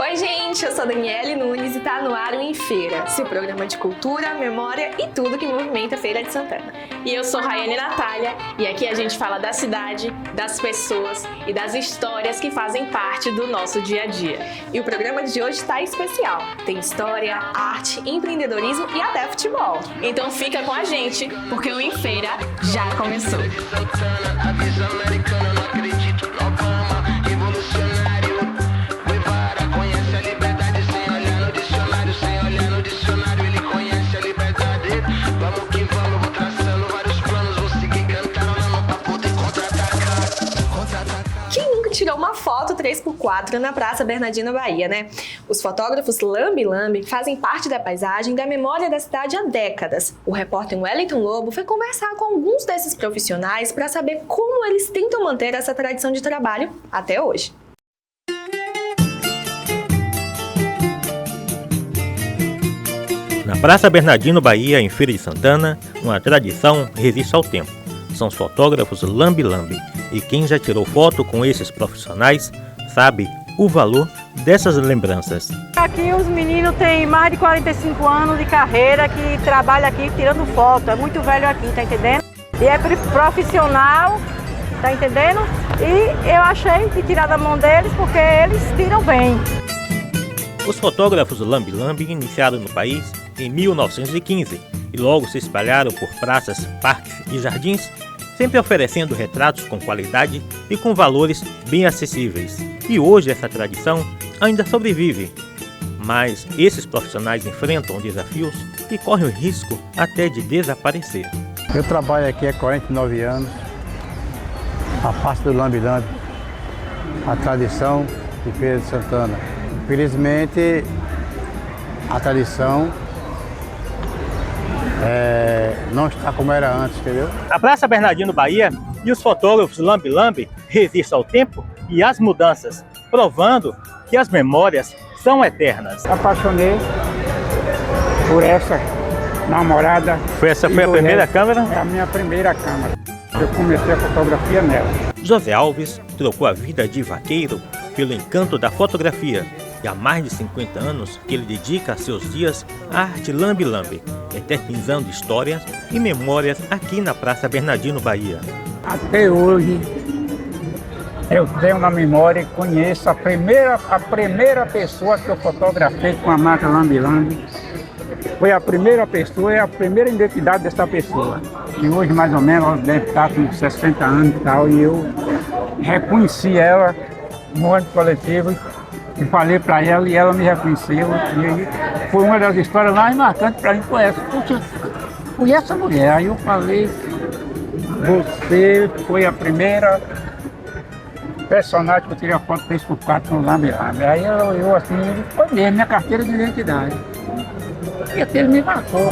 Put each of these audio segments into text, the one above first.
Oi gente, eu sou Daniele Nunes e tá no ar o Em Feira, seu programa de cultura, memória e tudo que movimenta a Feira de Santana. E eu sou Raiane Natália e aqui a gente fala da cidade, das pessoas e das histórias que fazem parte do nosso dia a dia. E o programa de hoje tá especial, tem história, arte, empreendedorismo e até futebol. Então fica com a gente, porque o Em Feira já começou. Tirou uma foto 3x4 na Praça Bernardino Bahia, né? Os fotógrafos Lambi Lambi fazem parte da paisagem e da memória da cidade há décadas. O repórter Wellington Lobo foi conversar com alguns desses profissionais para saber como eles tentam manter essa tradição de trabalho até hoje. Na Praça Bernardino Bahia, em Feira de Santana, uma tradição resiste ao tempo. São os fotógrafos Lambi Lambi. E quem já tirou foto com esses profissionais sabe o valor dessas lembranças. Aqui os meninos têm mais de 45 anos de carreira que trabalham aqui tirando foto. É muito velho aqui, tá entendendo? E é profissional, tá entendendo? E eu achei de tirar da mão deles porque eles tiram bem. Os fotógrafos Lambi Lambi iniciaram no país em 1915 e logo se espalharam por praças, parques e jardins, sempre oferecendo retratos com qualidade e com valores bem acessíveis. E hoje essa tradição ainda sobrevive, mas esses profissionais enfrentam desafios e correm o risco até de desaparecer. Eu trabalho aqui há 49 anos, a parte do Lambi Lambi, a tradição de Feira de Santana. Infelizmente, a tradição não está como era antes, entendeu? A Praça Bernardino Bahia e os fotógrafos Lambi Lambi resistem ao tempo e às mudanças, provando que as memórias são eternas. Apaixonei por essa namorada. Foi a primeira câmera? É a minha primeira câmera. Eu comecei a fotografia nela. José Alves trocou a vida de vaqueiro pelo encanto da fotografia e há mais de 50 anos que ele dedica seus dias à arte Lambi Lambi, eternizando histórias e memórias aqui na Praça Bernardino Bahia. Até hoje eu tenho na memória e conheço a primeira pessoa que eu fotografei com a marca Lambi Lambi. Foi a primeira pessoa, é a primeira identidade dessa pessoa. E hoje mais ou menos ela deve estar com 60 anos e tal, e eu reconheci ela no ônibus coletivo e falei para ela e ela me reconheceu. E foi uma das histórias mais marcantes para mim, foi essa. Puxa, fui essa mulher. Aí eu falei, você foi a primeira personagem que eu tirei a foto 3x4 no Lambi Lambi. Aí eu assim, foi mesmo, minha carteira de identidade. E aquele me marcou.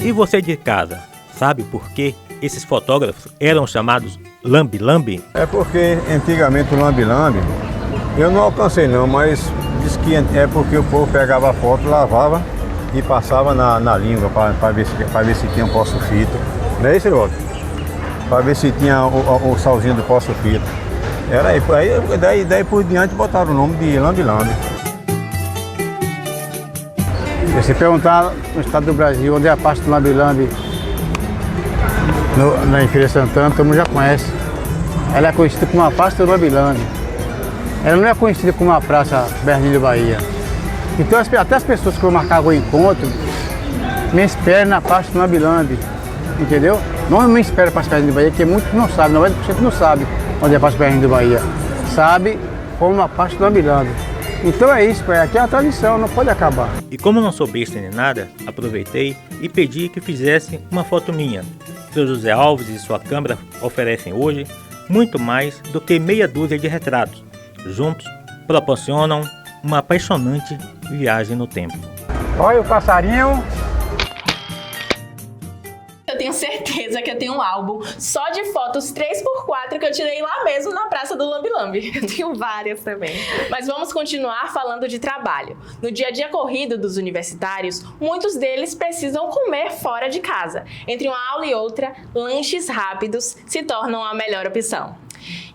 E você de casa, sabe por que esses fotógrafos eram chamados Lambi Lambi? É porque antigamente o Lambi Lambi, eu não alcancei não, mas diz que é porque o povo pegava a foto, lavava e passava na língua para ver se tinha um pó-sulfito. Não é isso, Walter? Para ver se tinha o salzinho do pó-sulfito. Era aí, daí por diante botaram o nome de Lambi Lambi. Se você perguntar no estado do Brasil onde é a parte do Lambi Lambi, na Feira de Santana, todo mundo já conhece. Ela é conhecida como a Praça do Lambi Lambi. Ela não é conhecida como a Praça Bernardino Bahia. Então até as pessoas que vão marcar o encontro me esperam na Praça do Lambi Lambi, entendeu? Não me esperam para a Praça Bernardino Bahia, porque muitos não sabem, 90% não sabe onde é a Praça Bernardino Bahia. Sabe como a Praça do Lambi Lambi. Então é isso, aqui é a tradição, não pode acabar. E como não sou besta nem nada, aproveitei e pedi que fizesse uma foto minha. Seu José Alves e sua câmera oferecem hoje muito mais do que meia dúzia de retratos. Juntos, proporcionam uma apaixonante viagem no tempo. Olha o passarinho. Eu tenho certeza certeza que eu tenho um álbum só de fotos 3x4 que eu tirei lá mesmo na Praça do Lambi Lambi. Eu tenho várias também. Mas vamos continuar falando de trabalho. No dia a dia corrido dos universitários, muitos deles precisam comer fora de casa. Entre uma aula e outra, lanches rápidos se tornam a melhor opção.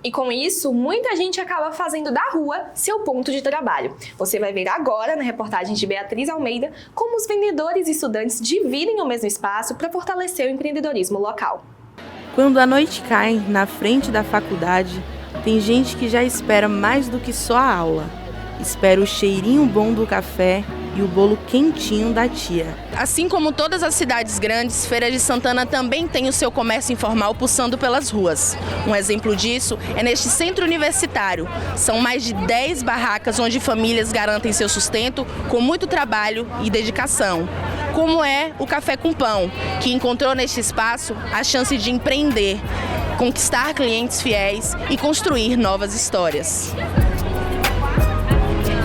E com isso, muita gente acaba fazendo da rua seu ponto de trabalho. Você vai ver agora, na reportagem de Beatriz Almeida, como os vendedores e estudantes dividem o mesmo espaço para fortalecer o empreendedorismo local. Quando a noite cai na frente da faculdade, tem gente que já espera mais do que só a aula. Espera o cheirinho bom do café e o bolo quentinho da tia. Assim como todas as cidades grandes, Feira de Santana também tem o seu comércio informal pulsando pelas ruas. Um exemplo disso é neste centro universitário. São mais de 10 barracas onde famílias garantem seu sustento com muito trabalho e dedicação. Como é o Café com Pão, que encontrou neste espaço a chance de empreender, conquistar clientes fiéis e construir novas histórias.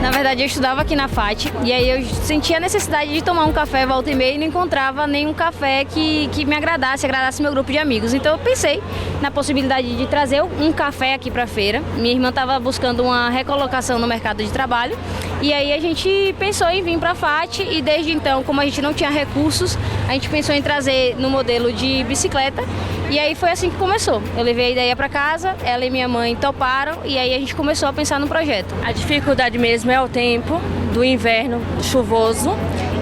Na verdade, eu estudava aqui na FAT e aí eu sentia a necessidade de tomar um café volta e meia e não encontrava nenhum café que me agradasse meu grupo de amigos. Então eu pensei na possibilidade de trazer um café aqui para a feira. Minha irmã estava buscando uma recolocação no mercado de trabalho e aí a gente pensou em vir para a FAT e desde então, como a gente não tinha recursos, a gente pensou em trazer no modelo de bicicleta. E aí foi assim que começou. Eu levei a ideia para casa, ela e minha mãe toparam e aí a gente começou a pensar no projeto. A dificuldade mesmo é o tempo do inverno chuvoso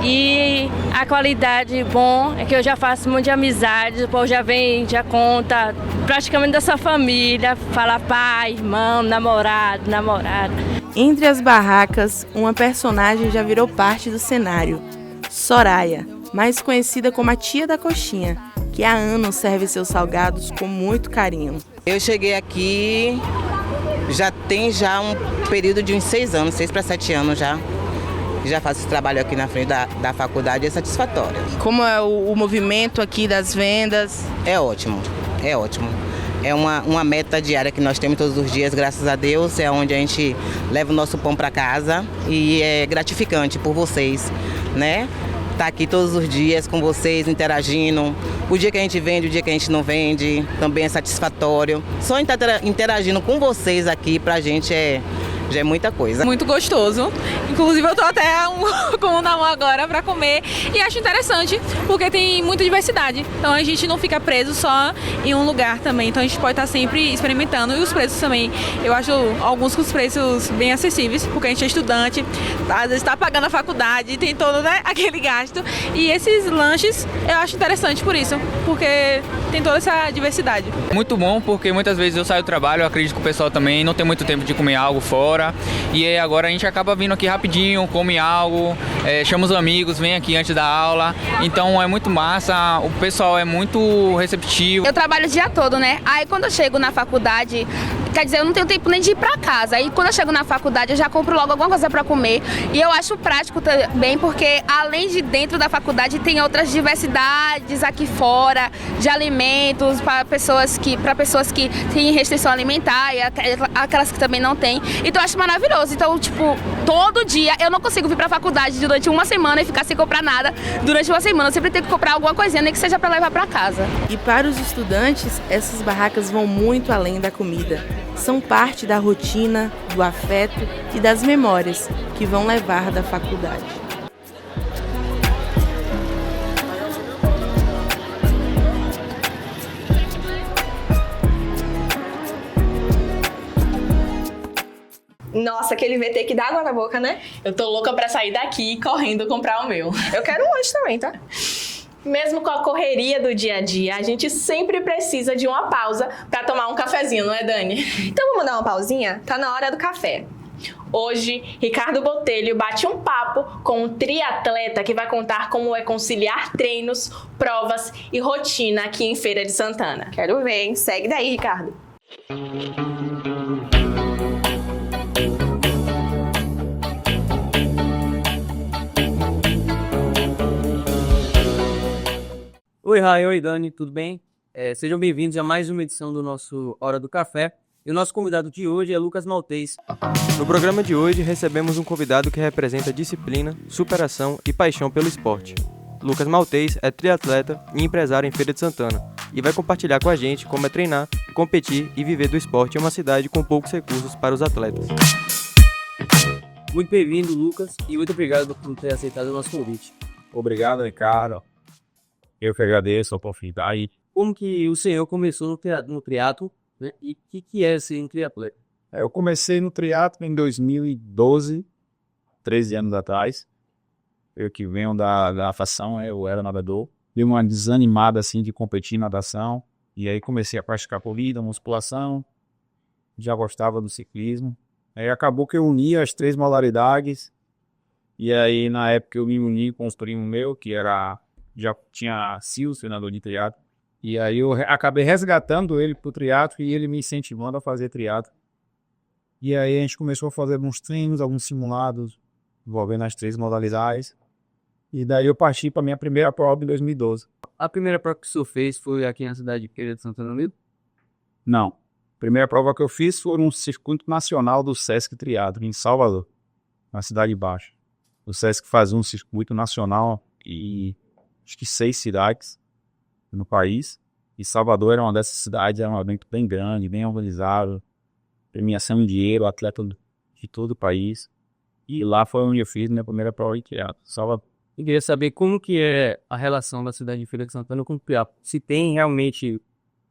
e a qualidade bom é que eu já faço um monte de amizades, o povo já vem, já conta praticamente dessa família, fala pai, irmão, namorado, namorada. Entre as barracas, uma personagem já virou parte do cenário. Soraya, mais conhecida como a tia da coxinha, que há anos serve seus salgados com muito carinho. Eu cheguei aqui, tem um período de uns 6 anos, 6 para 7 anos já. Já faço esse trabalho aqui na frente da faculdade, é satisfatório. Como é o movimento aqui das vendas? É ótimo, é ótimo. É uma meta diária que nós temos todos os dias, graças a Deus, é onde a gente leva o nosso pão para casa e é gratificante por vocês, né? Tá aqui todos os dias com vocês, interagindo. O dia que a gente vende, o dia que a gente não vende, também é satisfatório. Só interagindo com vocês aqui pra gente já é muita coisa. Muito gostoso. Inclusive eu tô até com um na mão agora pra comer e acho interessante porque tem muita diversidade. Então a gente não fica preso só em um lugar também. Então a gente pode estar sempre experimentando e os preços também. Eu acho alguns com os preços bem acessíveis porque a gente é estudante, às vezes está pagando a faculdade, tem todo, né, aquele gasto. E esses lanches eu acho interessante por isso, porque tem toda essa diversidade. Muito bom porque muitas vezes eu saio do trabalho, eu acredito que o pessoal também não tem muito tempo de comer algo fora. E agora a gente acaba vindo aqui rapidinho, come algo, chama os amigos, vem aqui antes da aula. Então é muito massa, o pessoal é muito receptivo. Eu trabalho o dia todo, né? Aí quando eu chego na faculdade, quer dizer, eu não tenho tempo nem de ir pra casa. Aí quando eu chego na faculdade, eu já compro logo alguma coisa pra comer. E eu acho prático também, porque além de dentro da faculdade, tem outras diversidades aqui fora, de alimentos, para pessoas que têm restrição alimentar e aquelas que também não têm. Então eu acho maravilhoso. Então, tipo, todo dia eu não consigo vir pra faculdade durante uma semana e ficar sem comprar nada durante uma semana. Eu sempre tenho que comprar alguma coisinha, nem que seja pra levar pra casa. E para os estudantes, essas barracas vão muito além da comida. São parte da rotina, do afeto e das memórias que vão levar da faculdade. Nossa, aquele VT que dá água na boca, né? Eu tô louca pra sair daqui correndo comprar o meu. Eu quero um lanche também, tá? Mesmo com a correria do dia a dia, a gente sempre precisa de uma pausa para tomar um cafezinho, não é, Dani? Então vamos dar uma pausinha? Tá na hora do café. Hoje, Ricardo Botelho bate um papo com um triatleta que vai contar como é conciliar treinos, provas e rotina aqui em Feira de Santana. Quero ver, hein? Segue daí, Ricardo. Oi, Rai, oi, Dani, tudo bem? Sejam bem-vindos a mais uma edição do nosso Hora do Café. E o nosso convidado de hoje é Lucas Maltês. No programa de hoje, recebemos um convidado que representa disciplina, superação e paixão pelo esporte. Lucas Maltês é triatleta e empresário em Feira de Santana, e vai compartilhar com a gente como é treinar, competir e viver do esporte em uma cidade com poucos recursos para os atletas. Muito bem-vindo, Lucas, e muito obrigado por ter aceitado o nosso convite. Obrigado, Ricardo. Eu que agradeço a oportunidade. Como que o senhor começou no triatlo, né? E o que é ser um triatleta? Eu comecei no triatlo em 2012, 13 anos atrás. Eu que venho da natação, eu era nadador. Dei uma desanimada assim de competir em natação. E aí comecei a praticar corrida, musculação. Já gostava do ciclismo. Aí acabou que eu uni as 3 modalidades. E aí na época eu me uni com os primos meus, que já tinha sido treinador de triatlo. E aí eu acabei resgatando ele pro triatlo e ele me incentivando a fazer triatlo. E aí a gente começou a fazer alguns treinos, alguns simulados, envolvendo as 3 modalidades. E daí eu parti para minha primeira prova em 2012. A primeira prova que o senhor fez foi aqui na cidade de Feira de Santana do Livro? Não. A primeira prova que eu fiz foi um circuito nacional do Sesc Triatlo, em Salvador, na Cidade Baixa. O Sesc faz um circuito nacional e acho que 6 cidades no país. E Salvador era uma dessas cidades, era um evento bem grande, bem organizado. Premiação em dinheiro, atleta de todo o país. E lá foi onde eu fiz minha primeira prova de triatlo. Salvador. Eu queria saber como que é a relação da cidade de Feira de Santana com o triatlo. Se tem realmente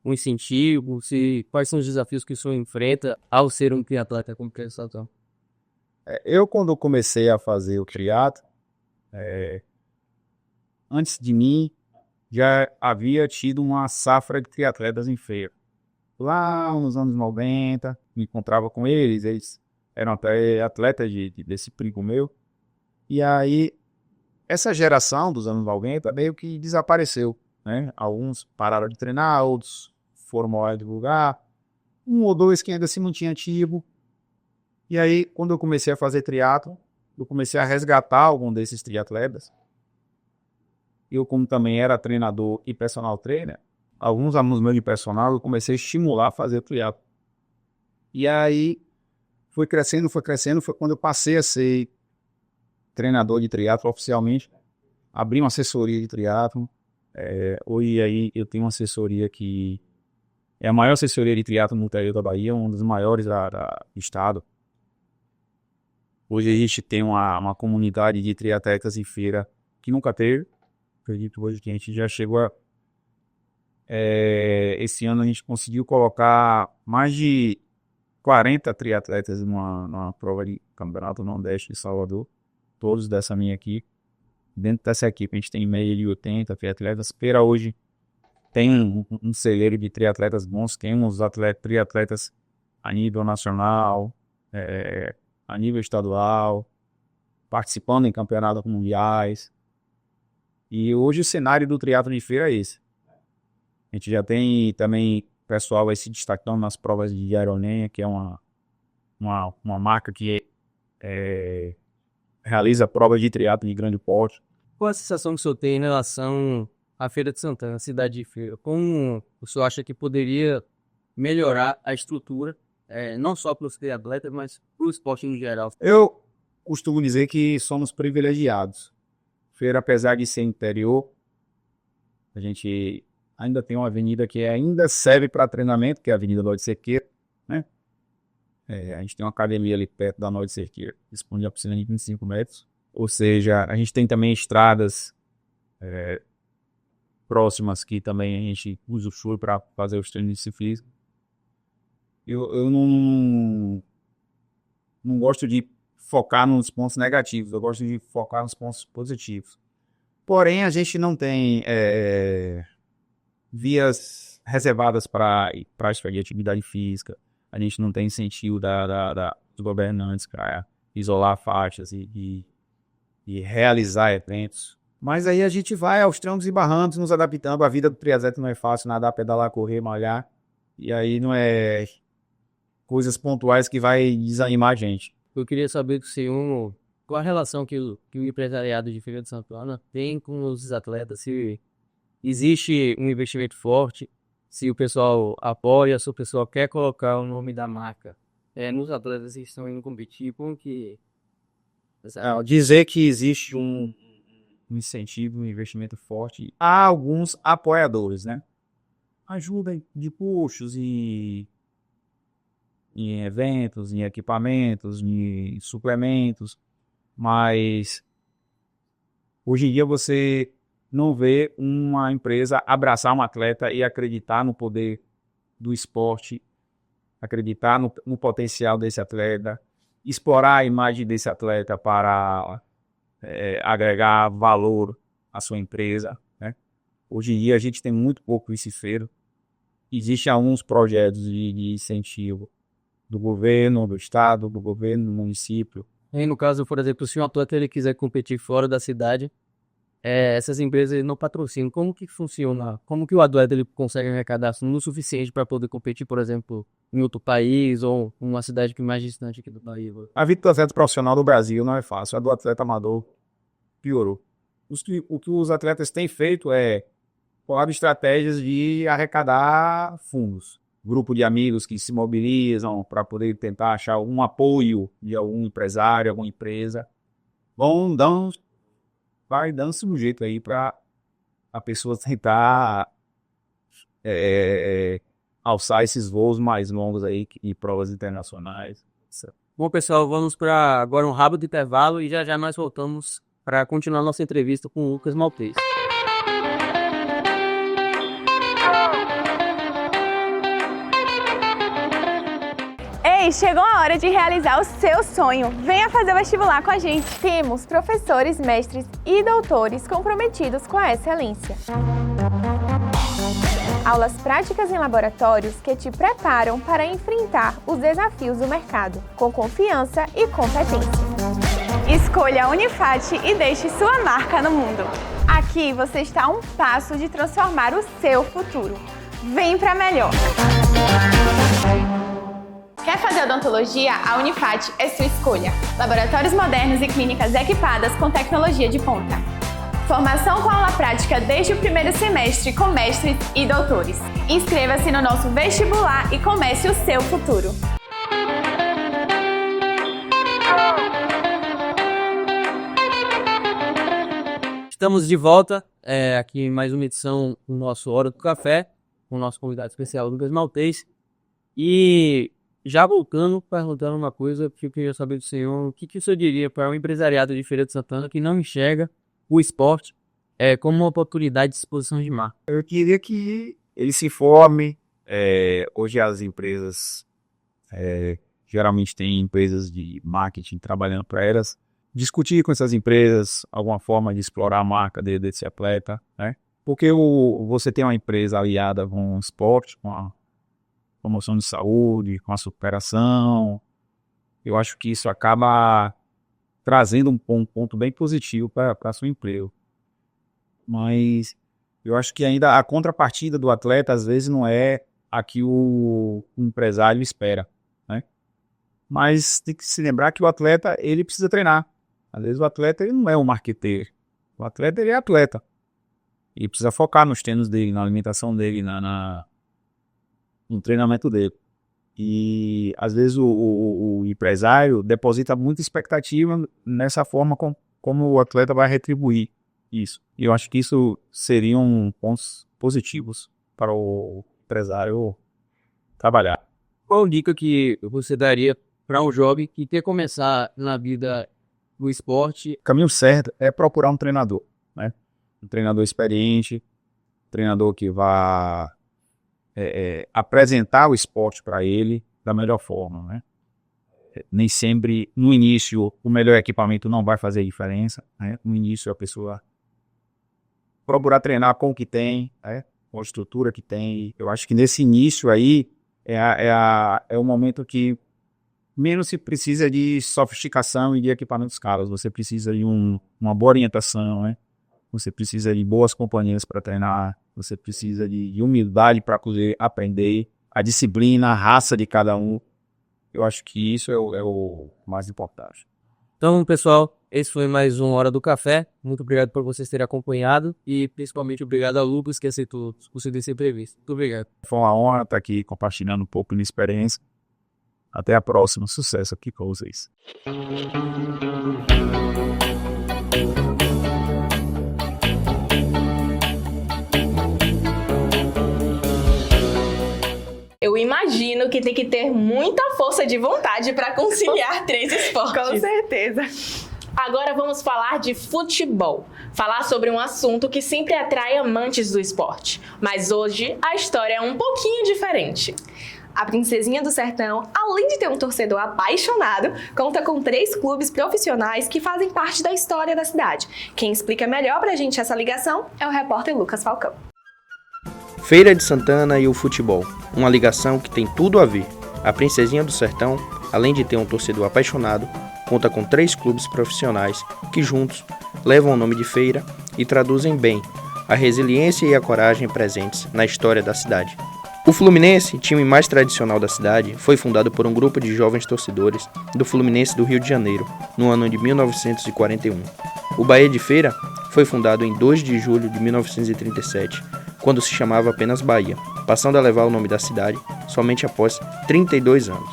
um incentivo, quais são os desafios que o senhor enfrenta ao ser um triatleta como Feira de Santana? Eu, quando comecei a fazer o triatlo, antes de mim, já havia tido uma safra de triatletas em Feira. Lá nos anos 90, me encontrava com eles eram até atletas desse primo meu. E aí, essa geração dos anos 90 meio que desapareceu, né? Alguns pararam de treinar, outros foram morar de lugar. 1 ou 2 que ainda se mantinham ativos. E aí, quando eu comecei a fazer triatlo, eu comecei a resgatar algum desses triatletas. Eu, como também era treinador e personal trainer, alguns alunos meus de personal, eu comecei a estimular a fazer triatlo. E aí, foi crescendo, foi quando eu passei a ser treinador de triatlo oficialmente. Abri uma assessoria de triatlo. Hoje aí eu tenho uma assessoria que é a maior assessoria de triatlo no interior da Bahia, uma das maiores do estado. Hoje a gente tem uma comunidade de triatletas em Feira que nunca teve. Acredito hoje que a gente já chegou a... esse ano a gente conseguiu colocar mais de 40 triatletas numa prova de Campeonato Nordeste de Salvador. Todos dessa minha equipe. Dentro dessa equipe a gente tem meia de 80 triatletas. Feira hoje tem um celeiro de triatletas bons. Temos triatletas a nível nacional, a nível estadual, participando em campeonatos mundiais. E hoje o cenário do triatlo de Feira é esse. A gente já tem também pessoal aí se destacando nas provas de Aerolenha, que é uma marca que realiza provas de triatlo de grande porte. Qual a sensação que o senhor tem em relação à Feira de Santana, cidade de Feira? Como o senhor acha que poderia melhorar a estrutura, não só para os triatletas, mas para o esporte em geral? Eu costumo dizer que somos privilegiados. Feira, apesar de ser interior, a gente ainda tem uma avenida que ainda serve para treinamento, que é a Avenida Norte Cerqueira, né? A gente tem uma academia ali perto da Norte Cerqueira, disponível a piscina de 25 metros. Ou seja, a gente tem também estradas próximas que também a gente usa o show para fazer os treinos de ciclismo. Eu não gosto de focar nos pontos negativos, eu gosto de focar nos pontos positivos. Porém, a gente não tem vias reservadas para prática de atividade física, a gente não tem incentivo dos governantes para isolar faixas e realizar eventos. Mas aí a gente vai aos trancos e barrancos, nos adaptando. A vida do triatleta não é fácil, nadar, pedalar, correr, malhar. E aí não é coisas pontuais que vai desanimar a gente. Eu queria saber do senhor qual a relação que o empresariado de Feira de Santana tem com os atletas, se existe um investimento forte, se o pessoal apoia, se o pessoal quer colocar o nome da marca nos atletas que estão indo competir, como que... Dizer que existe um incentivo, um investimento forte, há alguns apoiadores, né? ajuda de custos em eventos, em equipamentos, em suplementos, mas hoje em dia você não vê uma empresa abraçar um atleta e acreditar no poder do esporte, acreditar no potencial desse atleta, explorar a imagem desse atleta para agregar valor à sua empresa, né? Hoje em dia a gente tem muito pouco isso feito. Existem alguns projetos de incentivo do governo, do estado, do governo, do município. E no caso, por exemplo, se um atleta ele quiser competir fora da cidade, essas empresas não patrocinam. Como que funciona? Como que o atleta ele consegue arrecadar no suficiente para poder competir, por exemplo, em outro país ou uma cidade que é mais distante aqui do país? A vida do atleta profissional do Brasil não é fácil. A do atleta amador piorou. O que os atletas têm feito é explorar estratégias de arrecadar fundos. Grupo de amigos que se mobilizam para poder tentar achar um apoio de algum empresário, alguma empresa. Vai dando-se um jeito aí para a pessoa tentar alçar esses voos mais longos aí e provas internacionais. Bom, pessoal, vamos para agora um rápido intervalo e já nós voltamos para continuar nossa entrevista com o Lucas Maltês. Ei, chegou a hora de realizar o seu sonho. Venha fazer o vestibular com a gente. Temos professores, mestres e doutores comprometidos com a excelência. Aulas práticas em laboratórios que te preparam para enfrentar os desafios do mercado, com confiança e competência. Escolha a Unifat e deixe sua marca no mundo. Aqui você está a um passo de transformar o seu futuro. Vem pra melhor! Quer fazer odontologia? A Unifat é sua escolha. Laboratórios modernos e clínicas equipadas com tecnologia de ponta. Formação com aula prática desde o primeiro semestre com mestres e doutores. Inscreva-se no nosso vestibular e comece o seu futuro. Estamos de volta aqui em mais uma edição do nosso Hora do Café, com o nosso convidado especial, Lucas Maltês. E já voltando, perguntando uma coisa, porque eu queria saber do senhor, o que o senhor diria para um empresariado de Feira de Santana que não enxerga o esporte como uma oportunidade de exposição de marca? Eu queria que ele se informe. Hoje as empresas, geralmente tem empresas de marketing trabalhando para elas, discutir com essas empresas alguma forma de explorar a marca desse atleta, né? Porque você tem uma empresa aliada com o esporte, com a promoção de saúde, com a superação, eu acho que isso acaba trazendo um ponto bem positivo para seu emprego. Mas eu acho que ainda a contrapartida do atleta às vezes não é a que o empresário espera, né? Mas tem que se lembrar que o atleta ele precisa treinar. Às vezes o atleta ele não é um marqueteiro. O atleta ele é atleta. E precisa focar nos treinos dele, na alimentação dele, no treinamento dele. E às vezes o empresário deposita muita expectativa nessa forma como o atleta vai retribuir isso. E eu acho que isso seriam pontos positivos para o empresário trabalhar. Qual dica que você daria para um jovem que quer começar na vida do esporte? O caminho certo é procurar um treinador, né? Um treinador experiente, um treinador que vá apresentar o esporte para ele da melhor forma, né? Nem sempre, no início, o melhor equipamento não vai fazer diferença, né? No início, a pessoa procurar treinar com o que tem, né? Com a estrutura que tem. Eu acho que nesse início aí é o momento que menos se precisa de sofisticação e de equipamentos caros. Você precisa de uma boa orientação, né? Você precisa de boas companhias para treinar. Você precisa de humildade para poder aprender, a disciplina, a raça de cada um. Eu acho que isso é o mais importante. Então, pessoal, esse foi mais um Hora do Café. Muito obrigado por vocês terem acompanhado e principalmente obrigado ao Lucas que aceitou conceder essa entrevista. Muito obrigado. Foi uma honra estar aqui compartilhando um pouco de experiência. Até a próxima. Sucesso aqui com vocês. Eu imagino que tem que ter muita força de vontade para conciliar 3 esportes. Com certeza. Agora vamos falar de futebol. Falar sobre um assunto que sempre atrai amantes do esporte. Mas hoje a história é um pouquinho diferente. A Princesinha do Sertão, além de ter um torcedor apaixonado, conta com 3 clubes profissionais que fazem parte da história da cidade. Quem explica melhor pra gente essa ligação é o repórter Lucas Falcão. Feira de Santana e o futebol, uma ligação que tem tudo a ver. A Princesinha do Sertão, além de ter um torcedor apaixonado, conta com 3 clubes profissionais que juntos levam o nome de feira e traduzem bem a resiliência e a coragem presentes na história da cidade. O Fluminense, time mais tradicional da cidade, foi fundado por um grupo de jovens torcedores do Fluminense do Rio de Janeiro, no ano de 1941. O Bahia de Feira foi fundado em 2 de julho de 1937, quando se chamava apenas Bahia, passando a levar o nome da cidade somente após 32 anos.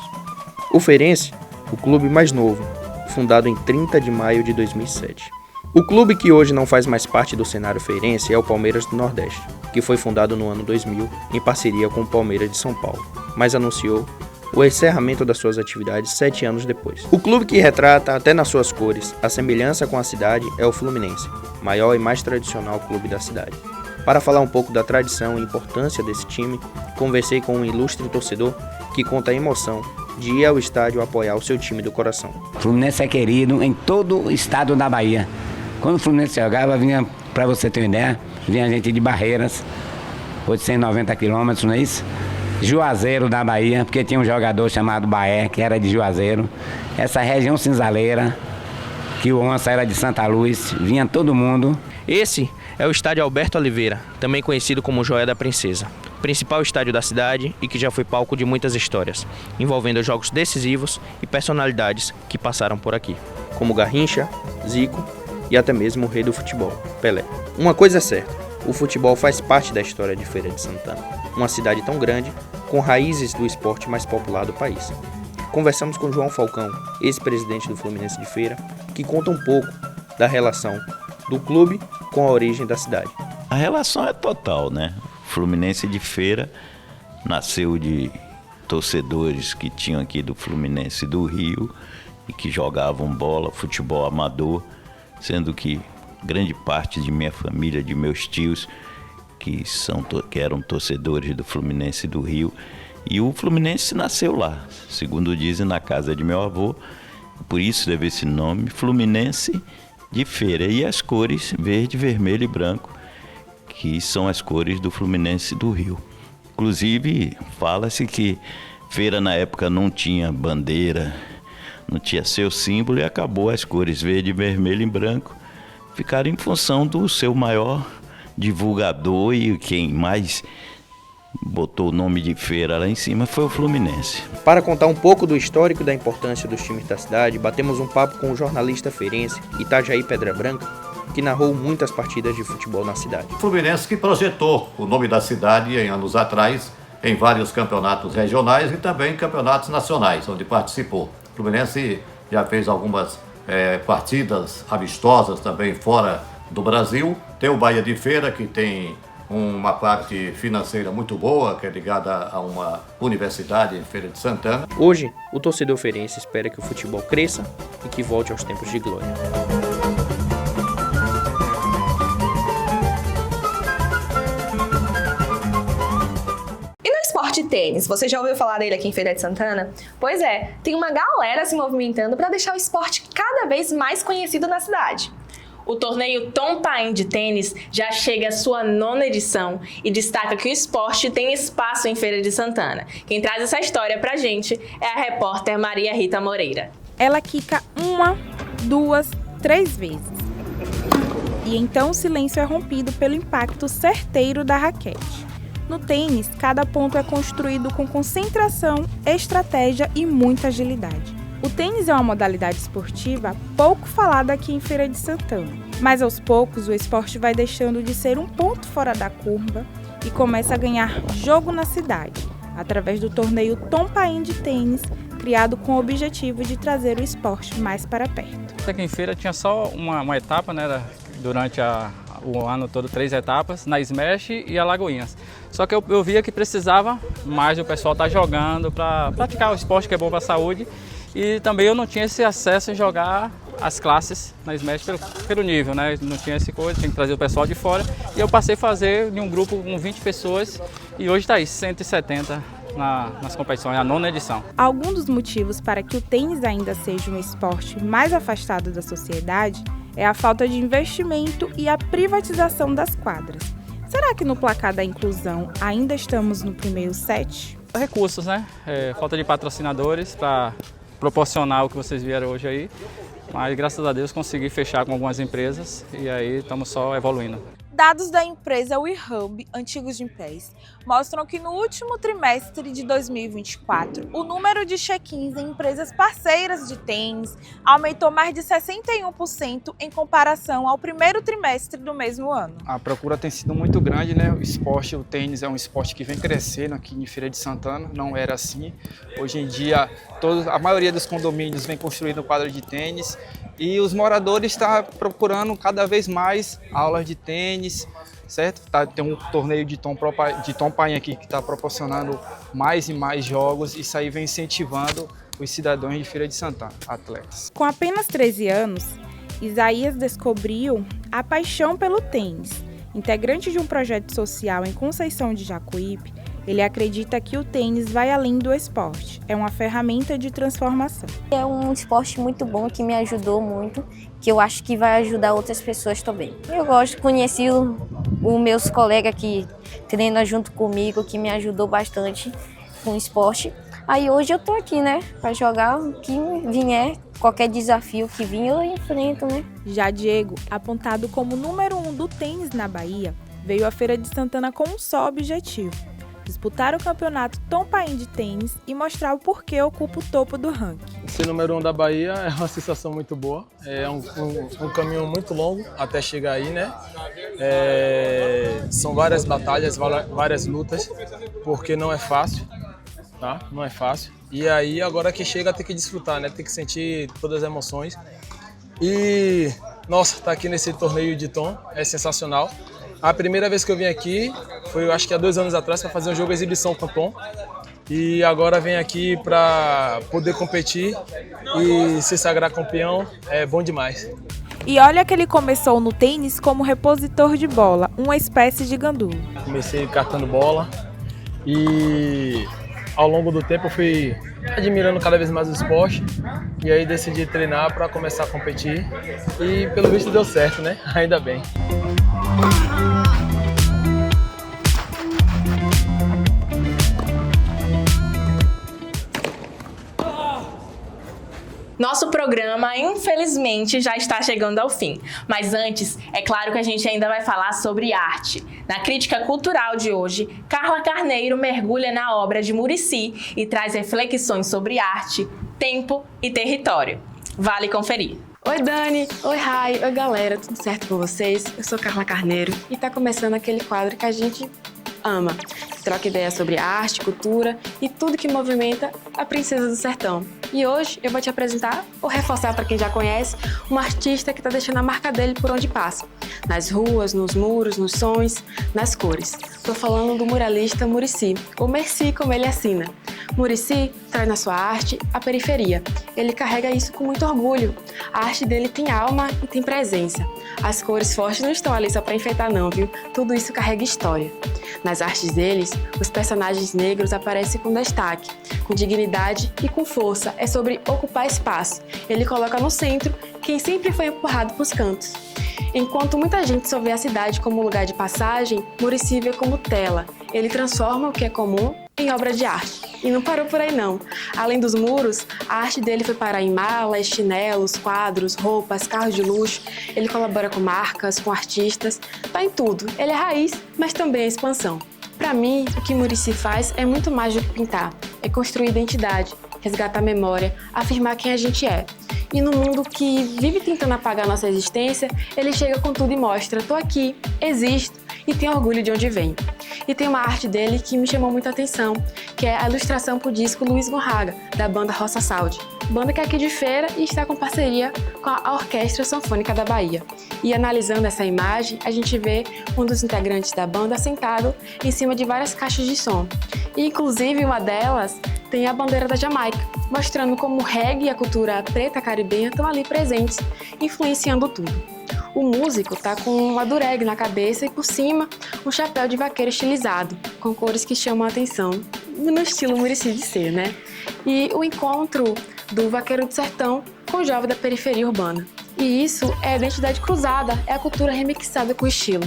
O Feirense, o clube mais novo, fundado em 30 de maio de 2007. O clube que hoje não faz mais parte do cenário feirense é o Palmeiras do Nordeste, que foi fundado no ano 2000 em parceria com o Palmeiras de São Paulo, mas anunciou o encerramento das suas atividades 7 anos depois. O clube que retrata, até nas suas cores, a semelhança com a cidade é o Fluminense, maior e mais tradicional clube da cidade. Para falar um pouco da tradição e importância desse time, conversei com um ilustre torcedor que conta a emoção de ir ao estádio apoiar o seu time do coração. O Fluminense é querido em todo o estado da Bahia. Quando o Fluminense jogava, vinha, para você ter uma ideia, vinha gente de Barreiras, 890 quilômetros, não é isso? Juazeiro da Bahia, porque tinha um jogador chamado Baé, que era de Juazeiro. Essa região cinzaleira, que o Onça era de Santa Luz, vinha todo mundo. Esse é o estádio Alberto Oliveira, também conhecido como Joia da Princesa, principal estádio da cidade e que já foi palco de muitas histórias, envolvendo jogos decisivos e personalidades que passaram por aqui, como Garrincha, Zico e até mesmo o rei do futebol, Pelé. Uma coisa é certa, o futebol faz parte da história de Feira de Santana, uma cidade tão grande, com raízes do esporte mais popular do país. Conversamos com João Falcão, ex-presidente do Fluminense de Feira, que conta um pouco da relação do clube com a origem da cidade. A relação é total, né? O Fluminense de Feira nasceu de torcedores que tinham aqui do Fluminense do Rio e que jogavam bola, futebol amador, sendo que grande parte de minha família, de meus tios, que eram torcedores do Fluminense do Rio, e o Fluminense nasceu lá, segundo dizem, na casa de meu avô, por isso teve esse nome, Fluminense de Feira, e as cores verde, vermelho e branco, que são as cores do Fluminense do Rio. Inclusive, fala-se que Feira na época não tinha bandeira, não tinha seu símbolo, e acabou as cores verde, vermelho e branco, ficaram em função do seu maior divulgador, e quem mais botou o nome de Feira lá em cima foi o Fluminense. Para contar um pouco do histórico e da importância dos times da cidade, batemos um papo com o jornalista feirense Itajaí Pedra Branca, que narrou muitas partidas de futebol na cidade. O Fluminense que projetou o nome da cidade em anos atrás, em vários campeonatos regionais e também campeonatos nacionais, onde participou. O Fluminense já fez algumas partidas amistosas também fora do Brasil. Tem o Bahia de Feira, que tem uma parte financeira muito boa, que é ligada a uma universidade em Feira de Santana. Hoje, o torcedor feirense espera que o futebol cresça e que volte aos tempos de glória. Esporte tênis, você já ouviu falar dele aqui em Feira de Santana? Pois é, tem uma galera se movimentando para deixar o esporte cada vez mais conhecido na cidade. O torneio Tom Paim de tênis já chega à sua 9ª edição e destaca que o esporte tem espaço em Feira de Santana. Quem traz essa história pra gente é a repórter Maria Rita Moreira. Ela quica 1, 2, 3 vezes. E então o silêncio é rompido pelo impacto certeiro da raquete. No tênis, cada ponto é construído com concentração, estratégia e muita agilidade. O tênis é uma modalidade esportiva pouco falada aqui em Feira de Santana, mas aos poucos o esporte vai deixando de ser um ponto fora da curva e começa a ganhar jogo na cidade, através do torneio Tom Paim de tênis, criado com o objetivo de trazer o esporte mais para perto. Aqui em Feira tinha só uma etapa, né, durante o ano todo 3 etapas, na Smash e Alagoinhas. Só que eu via que precisava mais do pessoal estar jogando para praticar o esporte que é bom para a saúde. E também eu não tinha esse acesso a jogar as classes na Smash pelo nível, né? Não tinha essa coisa, tinha que trazer o pessoal de fora. E eu passei a fazer em um grupo com 20 pessoas e hoje está aí, 170 nas competições, a 9ª edição. Algum dos motivos para que o tênis ainda seja um esporte mais afastado da sociedade é a falta de investimento e a privatização das quadras. Será que no placar da inclusão ainda estamos no primeiro set? Recursos, né? Falta de patrocinadores para proporcionar o que vocês viram hoje aí. Mas graças a Deus consegui fechar com algumas empresas e aí estamos só evoluindo. Dados da empresa WeHub, antigos de Gimpass, mostram que no último trimestre de 2024, o número de check-ins em empresas parceiras de tênis aumentou mais de 61% em comparação ao primeiro trimestre do mesmo ano. A procura tem sido muito grande, né? O tênis é um esporte que vem crescendo aqui em Feira de Santana, não era assim. Hoje em dia, a maioria dos condomínios vem construindo quadra de tênis e os moradores estão procurando cada vez mais aulas de tênis, certo? Tem um torneio de Tom Paim aqui que está proporcionando mais e mais jogos, e isso aí vem incentivando os cidadãos de Feira de Santana, atletas. Com apenas 13 anos, Isaías descobriu a paixão pelo tênis. Integrante de um projeto social em Conceição de Jacuípe, ele acredita que o tênis vai além do esporte, é uma ferramenta de transformação. É um esporte muito bom que me ajudou muito, que eu acho que vai ajudar outras pessoas também. Eu gosto, conheci os meus colegas que treinam junto comigo, que me ajudou bastante com o esporte. Aí hoje eu tô aqui, né, para jogar o que vier, qualquer desafio que vir eu enfrento, né. Já Diego, apontado como número 1 do tênis na Bahia, veio à Feira de Santana com um só objetivo: disputar o campeonato Tom Paim de tênis e mostrar o porquê ocupa o topo do ranking. Ser número 1 da Bahia é uma sensação muito boa, é um caminho muito longo até chegar aí, né? São várias batalhas, várias lutas, porque não é fácil, tá? Não é fácil. E aí agora que chega tem que desfrutar, né? Tem que sentir todas as emoções. E, nossa, tá aqui nesse torneio de Tom é sensacional. A primeira vez que eu vim aqui foi, acho que há 2 anos atrás, para fazer um jogo exibição com o Tom. E agora venho aqui para poder competir e se sagrar campeão, é bom demais. E olha que ele começou no tênis como repositor de bola, uma espécie de gandula. Comecei catando bola e ao longo do tempo eu fui admirando cada vez mais o esporte e aí decidi treinar para começar a competir e pelo visto deu certo, né? Ainda bem. Nosso programa, infelizmente, já está chegando ao fim. Mas antes, é claro que a gente ainda vai falar sobre arte. Na crítica cultural de hoje, Carla Carneiro mergulha na obra de Muricy e traz reflexões sobre arte, tempo e território. Vale conferir. Oi Dani, oi Rai, oi galera, tudo certo com vocês? Eu sou Carla Carneiro e tá começando aquele quadro que a gente ama. Troca ideias sobre arte, cultura e tudo que movimenta a princesa do sertão. E hoje eu vou te apresentar, ou reforçar para quem já conhece, um artista que está deixando a marca dele por onde passa. Nas ruas, nos muros, nos sons, nas cores. Estou falando do muralista Muricy, ou Merci, como ele assina. Muricy traz na sua arte a periferia. Ele carrega isso com muito orgulho. A arte dele tem alma e tem presença. As cores fortes não estão ali só para enfeitar não, viu? Tudo isso carrega história. Nas artes deles, os personagens negros aparecem com destaque, com dignidade e com força. É sobre ocupar espaço. Ele coloca no centro quem sempre foi empurrado para os cantos. Enquanto muita gente só vê a cidade como lugar de passagem, Muricy vê como tela. Ele transforma o que é comum em obra de arte. E não parou por aí não. Além dos muros, a arte dele foi parar em malas, chinelos, quadros, roupas, carros de luxo. Ele colabora com marcas, com artistas, tá em tudo. Ele é raiz, mas também é expansão. Para mim, o que Muricy faz é muito mais do que pintar. É construir identidade, resgatar a memória, afirmar quem a gente é. E no mundo que vive tentando apagar nossa existência, ele chega com tudo e mostra: tô aqui, existo e tenho orgulho de onde venho. E tem uma arte dele que me chamou muita atenção, que é a ilustração para o disco Luiz Gonzaga, da banda Roça Saúde. Banda que é aqui de Feira e está com parceria com a Orquestra Sinfônica da Bahia. E analisando essa imagem, a gente vê um dos integrantes da banda sentado em cima de várias caixas de som. E, inclusive, uma delas tem a bandeira da Jamaica, mostrando como o reggae e a cultura preta caribenha estão ali presentes, influenciando tudo. O músico tá com uma dureg na cabeça e por cima um chapéu de vaqueiro estilizado, com cores que chamam a atenção, no estilo Muricy de ser, né? E o encontro do vaqueiro do sertão com o jovem da periferia urbana. E isso é a identidade cruzada, é a cultura remixada com estilo.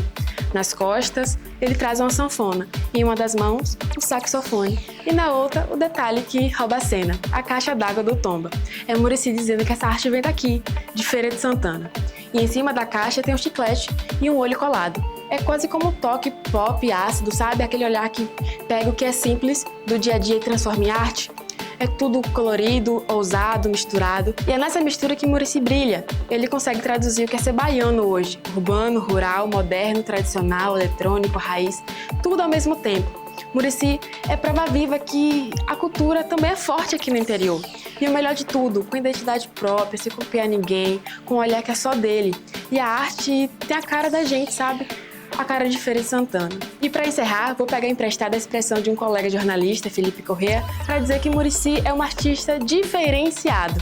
Nas costas, ele traz uma sanfona, em uma das mãos, o saxofone, e na outra, o detalhe que rouba a cena, a caixa d'água do Tomba. É Muricy dizendo que essa arte vem daqui, de Feira de Santana. E em cima da caixa tem um chiclete e um olho colado. É quase como um toque pop ácido, sabe? Aquele olhar que pega o que é simples do dia a dia e transforma em arte. É tudo colorido, ousado, misturado. E é nessa mistura que Muricy brilha. Ele consegue traduzir o que é ser baiano hoje. Urbano, rural, moderno, tradicional, eletrônico, raiz. Tudo ao mesmo tempo. Muricy é prova viva que a cultura também é forte aqui no interior. E o melhor de tudo, com identidade própria, sem copiar ninguém, com um olhar que é só dele. E a arte tem a cara da gente, sabe? A cara de Feira de Santana. E para encerrar, vou pegar emprestada a expressão de um colega jornalista, Felipe Corrêa, para dizer que Muricy é um artista diferenciado.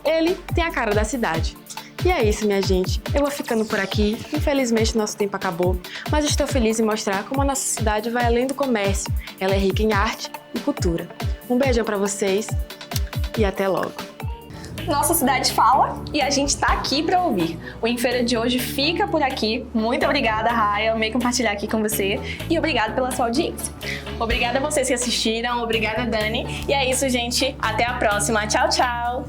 Ele tem a cara da cidade. E é isso, minha gente. Eu vou ficando por aqui. Infelizmente, nosso tempo acabou, mas estou feliz em mostrar como a nossa cidade vai além do comércio. Ela é rica em arte e cultura. Um beijão para vocês e até logo. Nossa cidade fala e a gente tá aqui para ouvir. O Em Feira de hoje fica por aqui. Muito obrigada, Raia. Amei compartilhar aqui com você. E obrigada pela sua audiência. Obrigada a vocês que assistiram. Obrigada, Dani. E é isso, gente. Até a próxima. Tchau, tchau.